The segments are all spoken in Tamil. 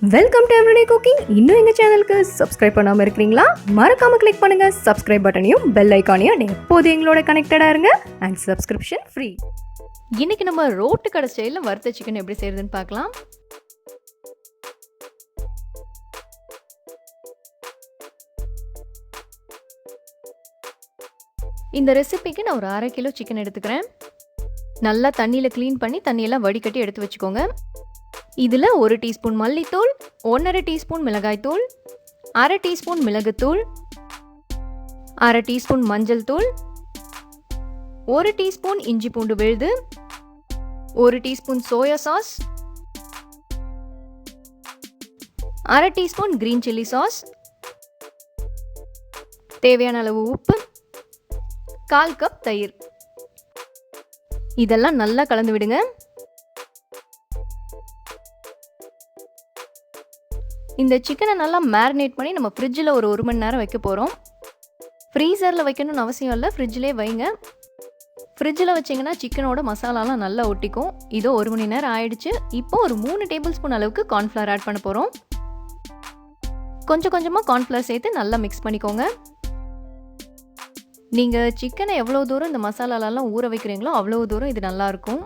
Welcome to everyday cooking. இன்னும் எங்கள் சேனலுக்கு சப்ஸ்கிரைப் பண்ணாமல் இருக்கிறீங்களா? மறக்காமல் கிளிக் பண்ணுங்கள் சப்ஸ்கிரைப் பட்டனையும் பெல் ஐக்கானையும். எப்போது எங்களோட கனெக்டடாக இருங்க அண்ட் சப்ஸ்கிரிப்ஷன் ஃப்ரீ. இன்றைக்கி நம்ம ரோட்டு கடை ஸ்டைலில் வறுத்த சிக்கன் எப்படி செய்கிறதுன்னு பார்க்கலாம். இந்த ரெசிபிக்கு நான் ஒரு 1/2 கிலோ சிக்கன் எடுத்துக்கிறேன். நல்லா தண்ணியில் க்ளீன் பண்ணி தண்ணியெல்லாம் வடிகட்டி எடுத்து வச்சுக்கோங்க. இதில் 1 டீஸ்பூன் மல்லித்தூள், 1/2 டீஸ்பூன் மிளகாய்த்தூள், 1/2 டீஸ்பூன் மிளகுத்தூள், 1/2 டீஸ்பூன் மஞ்சள் தூள், 1 டீஸ்பூன் இஞ்சி பூண்டு விழுது, 1 teaspoon soya sauce, 1/2 teaspoon green chilli sauce, தேவையான அளவு உப்பு, 1/4 கப் தயிர். இதெல்லாம் நல்லா கலந்து விடுங்க. இந்த சிக்கனை நல்லா மேரினேட் பண்ணி நம்ம ஃப்ரிட்ஜில் ஒரு 1 மணி நேரம் வைக்க போகிறோம். ஃப்ரீசரில் வைக்கணும்னு அவசியம் இல்லை, ஃப்ரிட்ஜிலே வைங்க. ஃப்ரிட்ஜில் வச்சிங்கன்னா சிக்கனோட மசாலாலாம் நல்லா ஒட்டிக்கும். இதோ 1 மணி நேரம் ஆயிடுச்சு. இப்போ ஒரு 3 டேபிள் ஸ்பூன் அளவுக்கு கார்ன்ஃப்ளவர் ஆட் பண்ண போகிறோம். கொஞ்சம் கொஞ்சமாக கார்ன்ஃப்ளவர் சேர்த்து நல்லா மிக்ஸ் பண்ணிக்கோங்க. நீங்கள் சிக்கனை எவ்வளோ தூரம் இந்த மசாலாலெல்லாம் ஊற வைக்கிறீங்களோ அவ்வளோ தூரம் இது நல்லாயிருக்கும்.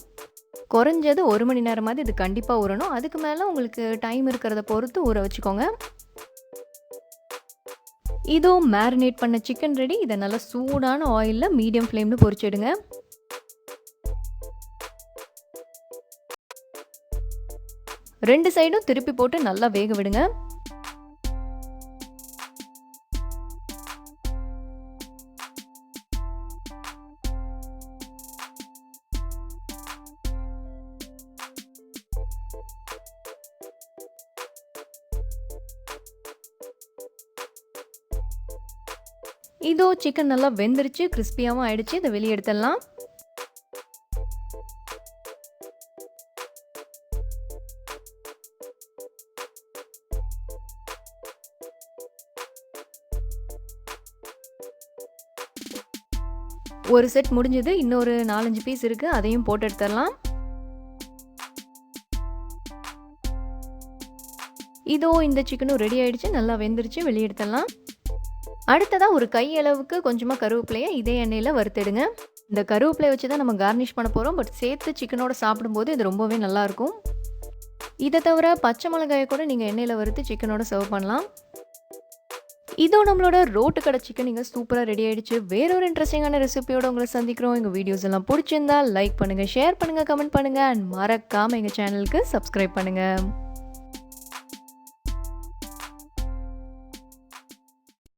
குறைஞ்சது 1 மணி நேரமாவது இது கண்டிப்பாக ஊறணும். அதுக்கு மேலே உங்களுக்கு டைம் இருக்கிறத பொறுத்து ஊற வச்சுக்கோங்க. இதோ மேரினேட் பண்ண சிக்கன் ரெடி. இதை நல்லா சூடான ஆயிலில் மீடியம் ஃப்ளேமில் பொரிச்சிடுங்க. ரெண்டு சைடும் திருப்பி போட்டு நல்லா வேக விடுங்க. இதோ சிக்கன் நல்லா வெந்துருச்சு, கிறிஸ்பியாகவும் ஆயிடுச்சு. இதை வெளியே எடுத்துடலாம். ஒரு செட் முடிஞ்சது, இன்னொரு 4-5 பீஸ் இருக்கு, அதையும் போட்டு எடுத்துடலாம். இதோ இந்த சிக்கனும் ரெடி ஆயிடுச்சு, நல்லா வெந்துருச்சு, வெளியே எடுத்துடலாம். அடுத்ததாக ஒரு கை அளவுக்கு கொஞ்சமாக கருவேப்பிலையை இதே எண்ணெயில் வறுத்தெடுங்க. இந்த கருவேப்பிலையை வச்சு தான் நம்ம கார்னிஷ் பண்ண போகிறோம். பட் சேர்த்து சிக்கனோட சாப்பிடும்போது இது ரொம்பவே நல்லாயிருக்கும். இதை தவிர பச்சை மிளகாயை கூட நீங்கள் எண்ணெயில் வறுத்து சிக்கனோட சர்வ் பண்ணலாம். இதோ நம்மளோட ரோட்டு கடை சிக்கன் இங்கே சூப்பராக ரெடி ஆகிடுச்சு. வேறொரு இன்ட்ரெஸ்டிங்கான ரெசிபியோடு உங்களை சந்திக்கிறோம். எங்கள் வீடியோஸ் எல்லாம் பிடிச்சிருந்தா லைக் பண்ணுங்கள், ஷேர் பண்ணுங்கள், கமெண்ட் பண்ணுங்கள் அண்ட் மறக்காமல் எங்கள் சேனலுக்கு சப்ஸ்கிரைப் பண்ணுங்கள்.